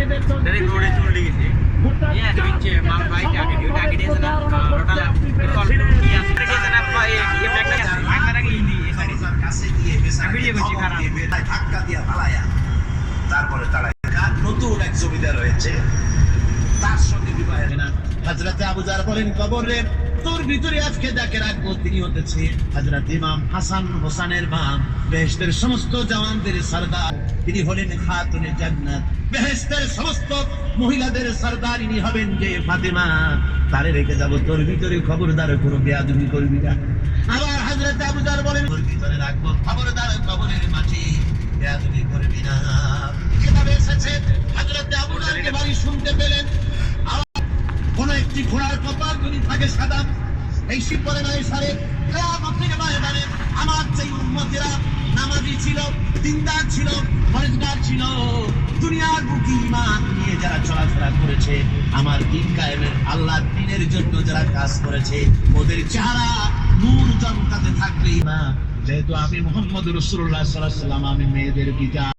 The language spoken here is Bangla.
dari road itu lagi. Iya, duit mal baik ya, duit dia sana total tol iya seperti sana apa ya back lagi ini sorry video করছি খারাপ ধাক্কা দিয়া পালায়া তারপরে তারা নতুন এক জমিদার রয়েছে তার সঙ্গে বিবাহের না হযরতে আবু জার বলেন কবরে তোর ভিতরে আজকে যাকে রাখবো তিনি হতেছে হযরত ইমাম হাসান হোসেনের মা বেহেশতের সমস্ত জওয়ানদের সরদার তিনি হলেন খাতুনে জান্নাত বেহেশতের সমস্ত মহিলাদের সরদার ইনি হবেন যে ফাতেমা তারে রেখে যাব তোর ভিতরে খবরদার কোনো বেয়াদবি করবি না আবার হযরত আবু জার বলেন তোর ভিতরে রাখবো খবরদার কবরের মাঝে বেয়াদবি করবি না কিভাবে এসেছে হযরত আবু জারকে বাড়ি শুনতে পেলেন কোন একটি ঘোড়ার কপাল যদি থাকে সাদা এই শীত পরে নয় সারে কিয়ামত থেকে ময়দানে আমার সেই উম্মতেরা নামাজি ছিল দিনদার ছিল পরেজগার ছিল দুনিয়ার বুকে ঈমান নিয়ে যারা চলাফেরা করেছে আমার দিন কায়েমের আল্লাহর দ্বীনের জন্য যারা কাজ করেছে ওদের চেহারা নূর চমকাতে থাকবে না যেহেতু আমি মুহাম্মদ রাসূলুল্লাহ সাল্লাল্লাহু আলাইহি ওয়াসাল্লাম আমি মেয়েদের পিতা